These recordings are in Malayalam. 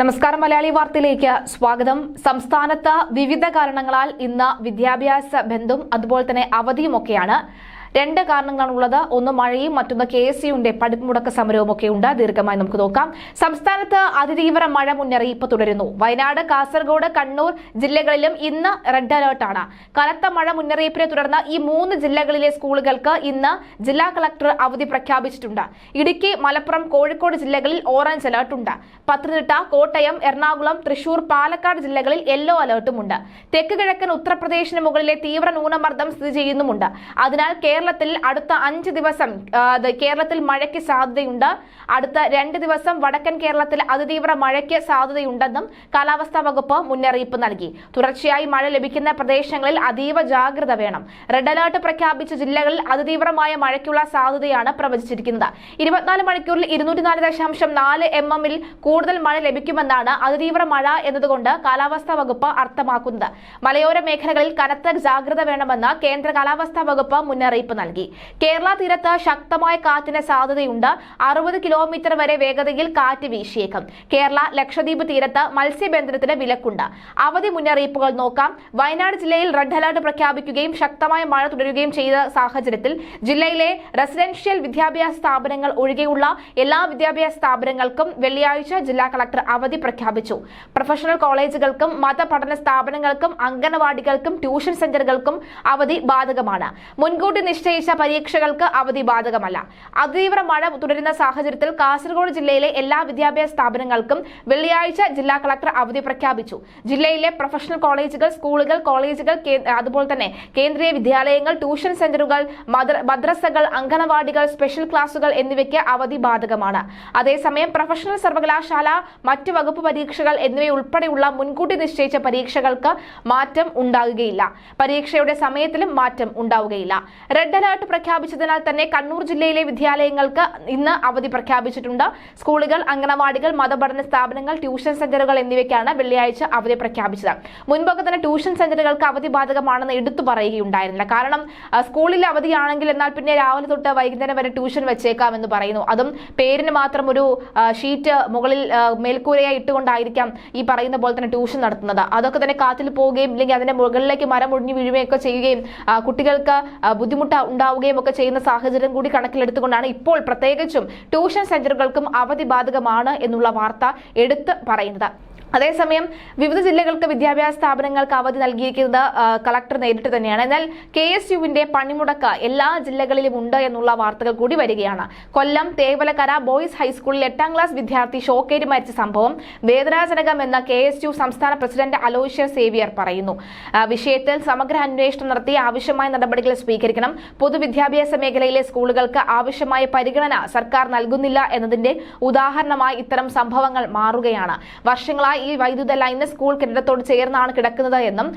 നമസ്കാരം. മലയാളി വാർത്തയിലേക്ക് സ്വാഗതം. സംസ്ഥാനത്ത് വിവിധ കാരണങ്ങളാൽ ഇന്ന് വിദ്യാഭ്യാസ ബന്ധും അതുപോലെ തന്നെ അവധിയുമൊക്കെയാണ്. രണ്ട് കാരണങ്ങളാണുള്ളത്. ഒന്ന് മഴയും മറ്റൊന്ന് KSUവിന്റെ പഠിപ്പ് മുടക്ക സമരവും ഒക്കെ ഉണ്ട്. ദീർഘമായി നമുക്ക് നോക്കാം. സംസ്ഥാനത്ത് അതിതീവ്ര മഴ മുന്നറിയിപ്പ് തുടരുന്നു. വയനാട്, കാസർഗോഡ്, കണ്ണൂർ ജില്ലകളിലും ഇന്ന് റെഡ് അലർട്ടാണ്. കനത്ത മഴ മുന്നറിയിപ്പിനെ തുടർന്ന് ഈ 3 ജില്ലകളിലെ സ്കൂളുകൾക്ക് ഇന്ന് ജില്ലാ കളക്ടർ അവധി പ്രഖ്യാപിച്ചിട്ടുണ്ട്. ഇടുക്കി, മലപ്പുറം, കോഴിക്കോട് ജില്ലകളിൽ ഓറഞ്ച് അലർട്ടുണ്ട്. പത്തനംതിട്ട, കോട്ടയം, എറണാകുളം, തൃശൂർ, പാലക്കാട് ജില്ലകളിൽ യെല്ലോ അലർട്ടുമുണ്ട്. തെക്ക് കിഴക്കൻ ഉത്തർപ്രദേശിന് മുകളിലെ തീവ്ര ന്യൂനമർദ്ദം സ്ഥിതി ചെയ്യുന്നുമുണ്ട്. അതിനാൽ കേരളത്തിൽ അടുത്ത 5 ദിവസം കേരളത്തിൽ മഴയ്ക്ക് സാധ്യതയുണ്ട്. അടുത്ത 2 ദിവസം വടക്കൻ കേരളത്തിൽ അതിതീവ്ര മഴയ്ക്ക് സാധ്യതയുണ്ടെന്നും കാലാവസ്ഥാ വകുപ്പ് മുന്നറിയിപ്പ് നൽകി. തുടർച്ചയായി മഴ ലഭിക്കുന്ന പ്രദേശങ്ങളിൽ അതീവ ജാഗ്രത വേണം. റെഡ് അലർട്ട് പ്രഖ്യാപിച്ച ജില്ലകളിൽ അതിതീവ്രമായ മഴയ്ക്കുള്ള സാധ്യതയാണ് പ്രവചിച്ചിരിക്കുന്നത്. 24 മണിക്കൂറിൽ 204.4 mm കൂടുതൽ മഴ ലഭിക്കുമെന്നാണ് അതിതീവ്ര മഴ എന്നതുകൊണ്ട് കാലാവസ്ഥാ വകുപ്പ് അർത്ഥമാക്കുന്നത്. മലയോര മേഖലകളിൽ കനത്ത ജാഗ്രത വേണമെന്ന് കേന്ദ്ര കാലാവസ്ഥാ വകുപ്പ് മുന്നറിയിപ്പ് നൽകി. കേരള തീരത്ത് ശക്തമായ കാറ്റിന് സാധ്യതയുണ്ട്. 60 കിലോമീറ്റർ വരെ വേഗതയിൽ കാറ്റ് വീശിയേക്കും. കേരള, ലക്ഷദ്വീപ് തീരത്ത് മത്സ്യബന്ധനത്തിന് വിലക്കുണ്ട്. അവധി മുന്നറിയിപ്പുകൾ നോക്കാം. വയനാട് ജില്ലയിൽ റെഡ് അലർട്ട് പ്രഖ്യാപിക്കുകയും ശക്തമായ മഴ തുടരുകയും ചെയ്ത സാഹചര്യത്തിൽ ജില്ലയിലെ റെസിഡൻഷ്യൽ വിദ്യാഭ്യാസ സ്ഥാപനങ്ങൾ ഒഴികെയുള്ള എല്ലാ വിദ്യാഭ്യാസ സ്ഥാപനങ്ങൾക്കും വെള്ളിയാഴ്ച ജില്ലാ കളക്ടർ അവധി പ്രഖ്യാപിച്ചു. പ്രൊഫഷണൽ കോളേജുകൾക്കും മതപഠന സ്ഥാപനങ്ങൾക്കും അംഗനവാടികൾക്കും ട്യൂഷൻ സെന്ററുകൾക്കും അവധി ബാധകമാണ്. മുൻകൂട്ടി നിശ്ചയിച്ച പരീക്ഷകൾക്ക് അവധി ബാധകമല്ല. അതീവ്ര മഴ തുടരുന്ന സാഹചര്യത്തിൽ കാസർഗോഡ് ജില്ലയിലെ എല്ലാ വിദ്യാഭ്യാസ സ്ഥാപനങ്ങൾക്കും വെള്ളിയാഴ്ച ജില്ലാ കളക്ടർ അവധി പ്രഖ്യാപിച്ചു. ജില്ലയിലെ പ്രൊഫഷണൽ കോളേജുകൾ, സ്കൂളുകൾ, കോളേജുകൾ, അതുപോലെ തന്നെ കേന്ദ്രീയ വിദ്യാലയങ്ങൾ, ട്യൂഷൻ സെന്ററുകൾ, മദ്രസകൾ, അംഗനവാടികൾ, സ്പെഷ്യൽ ക്ലാസുകൾ എന്നിവയ്ക്ക് അവധി ബാധകമാണ്. അതേസമയം പ്രൊഫഷണൽ സർവകലാശാല, മറ്റ് വകുപ്പ് പരീക്ഷകൾ എന്നിവയുൾപ്പെടെയുള്ള മുൻകൂട്ടി നിശ്ചയിച്ച പരീക്ഷകൾക്ക് മാറ്റം ഉണ്ടാകുകയില്ല. പരീക്ഷയുടെ സമയത്തിലും മാറ്റം ഉണ്ടാവുകയില്ല. റെഡ് അലർട്ട് പ്രഖ്യാപിച്ചതിനാൽ തന്നെ കണ്ണൂർ ജില്ലയിലെ വിദ്യാലയങ്ങൾക്ക് ഇന്ന് അവധി പ്രഖ്യാപിച്ചിട്ടുണ്ട്. സ്കൂളുകൾ, അംഗനവാടികൾ, മതപഠന സ്ഥാപനങ്ങൾ, ട്യൂഷൻ സെന്ററുകൾ എന്നിവയ്ക്കാണ് വെള്ളിയാഴ്ച അവധി പ്രഖ്യാപിച്ചത്. മുൻപൊക്കെ തന്നെ ട്യൂഷൻ സെന്ററുകൾക്ക് അവധി ബാധകമാണെന്ന് എടുത്തു പറയുകയുണ്ടായിരുന്നില്ല. കാരണം സ്കൂളിൽ അവധിയാണെങ്കിൽ എന്നാൽ പിന്നെ രാവിലെ തൊട്ട് വൈകുന്നേരം വരെ ട്യൂഷൻ വെച്ചേക്കാം എന്ന് പറയുന്നു. അതും പേരിന് മാത്രം ഒരു ഷീറ്റ് മുകളിൽ മേൽക്കൂരയായി ഇട്ടുകൊണ്ടായിരിക്കാം ഈ പറയുന്ന പോലെ തന്നെ ട്യൂഷൻ നടത്തുന്നത്. അതൊക്കെ തന്നെ കാറ്റിൽ പോവുകയും ഇല്ലെങ്കിൽ അതിന്റെ മുകളിലേക്ക് മരം ഒടിഞ്ഞു വീഴുകയൊക്കെ ചെയ്യുകയും കുട്ടികൾക്ക് ബുദ്ധിമുട്ട് ഉണ്ടാവുകയും ഒക്കെ ചെയ്യുന്ന സാഹചര്യം കൂടി കണക്കിലെടുത്തുകൊണ്ടാണ് ഇപ്പോൾ പ്രത്യേകിച്ചും ട്യൂഷൻ സെന്ററുകൾക്കും അവധി ബാധകമാണ് എന്നുള്ള വാർത്ത എടുത്ത് പറയുന്നത്. അതേസമയം വിവിധ ജില്ലകൾക്ക് വിദ്യാഭ്യാസ സ്ഥാപനങ്ങൾക്ക് അവധി നൽകിയിരിക്കുന്നത് കളക്ടർ നേരിട്ട് തന്നെയാണ്. എന്നാൽ KSUവിന്റെ പണിമുടക്ക് എല്ലാ ജില്ലകളിലും ഉണ്ട് എന്നുള്ള വാർത്തകൾ കൂടി വരികയാണ്. കൊല്ലം തേവലക്കര ബോയ്സ് ഹൈസ്കൂളിൽ 8ാം ക്ലാസ് വിദ്യാർത്ഥി ഷോക്കേറ്റ് മരിച്ച സംഭവം വേദനാജനകമെന്ന് KSU സംസ്ഥാന പ്രസിഡന്റ് അലോഷ്യസ് സേവ്യർ പറയുന്നു. വിഷയത്തിൽ സമഗ്ര അന്വേഷണം നടത്തി ആവശ്യമായ നടപടികൾ സ്വീകരിക്കണം. പൊതുവിദ്യാഭ്യാസ മേഖലയിലെ സ്കൂളുകൾക്ക് ആവശ്യമായ പരിഗണന സർക്കാർ നൽകുന്നില്ല എന്നതിന്റെ ഉദാഹരണമായി ഇത്തരം സംഭവങ്ങൾ മാറുകയാണ്. വർഷങ്ങളായി ഈ വൈദ്യുത ലൈന് സ്കൂൾ കെട്ടിടത്തോട് ചേർന്നാണ് കിടക്കുന്നത് എന്നും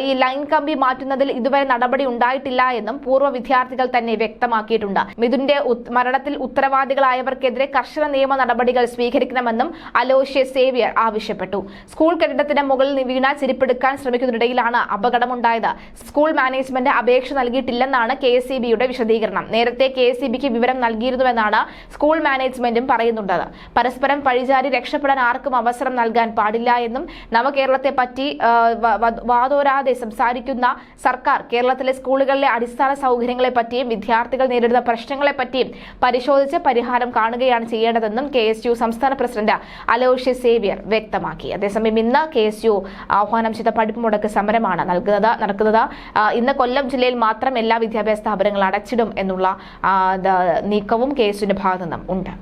ഈ ലൈൻ കമ്പി മാറ്റുന്നതിൽ ഇതുവരെ നടപടി ഉണ്ടായിട്ടില്ല എന്നും പൂർവ്വ വിദ്യാർത്ഥികൾ തന്നെ വ്യക്തമാക്കിയിട്ടുണ്ട്. മിഥുന്റെ മരണത്തിൽ ഉത്തരവാദികളായവർക്കെതിരെ കർശന നിയമ നടപടികൾ സ്വീകരിക്കണമെന്നും അലോഷ്യസ് സേവ്യർ ആവശ്യപ്പെട്ടു. സ്കൂൾ കെട്ടിടത്തിന് മുകളിൽ വീണ ചിരിപ്പെടുക്കാൻ ശ്രമിക്കുന്നതിനിടയിലാണ് അപകടമുണ്ടായത്. സ്കൂൾ മാനേജ്മെന്റ് അപേക്ഷ നൽകിയിട്ടില്ലെന്നാണ് KSEBയുടെ വിശദീകരണം. നേരത്തെ KSEBക്ക് വിവരം നൽകിയിരുന്നുവെന്നാണ് സ്കൂൾ മാനേജ്മെന്റും പറയുന്നുണ്ട്. പരസ്പരം പഴിചാരി രക്ഷപ്പെടാൻ ആർക്കും അവസരം നൽകാൻ പാടില്ല എന്നും നവകേരളത്തെ പറ്റി വാതോരാതെ സംസാരിക്കുന്ന സർക്കാർ കേരളത്തിലെ സ്കൂളുകളിലെ അടിസ്ഥാന സൗകര്യങ്ങളെ പറ്റിയും വിദ്യാർത്ഥികൾ നേരിടുന്ന പ്രശ്നങ്ങളെ പറ്റിയും പരിശോധിച്ച് പരിഹാരം കാണുകയാണ് ചെയ്യേണ്ടതെന്നും KSU സംസ്ഥാന പ്രസിഡന്റ് അലോഷ്യസ് സേവ്യർ വ്യക്തമാക്കി. അതേസമയം ഇന്ന് KSU ആഹ്വാനം ചെയ്ത പഠിപ്പ് മുടക്ക് സമരമാണ് നടക്കുന്നത്. ഇന്ന് കൊല്ലം ജില്ലയിൽ മാത്രം എല്ലാ വിദ്യാഭ്യാസ സ്ഥാപനങ്ങളും അടച്ചിടും എന്നുള്ള നീക്കവും KSUവിന്റെ ഭാഗത്തു നിന്നും ഉണ്ട്.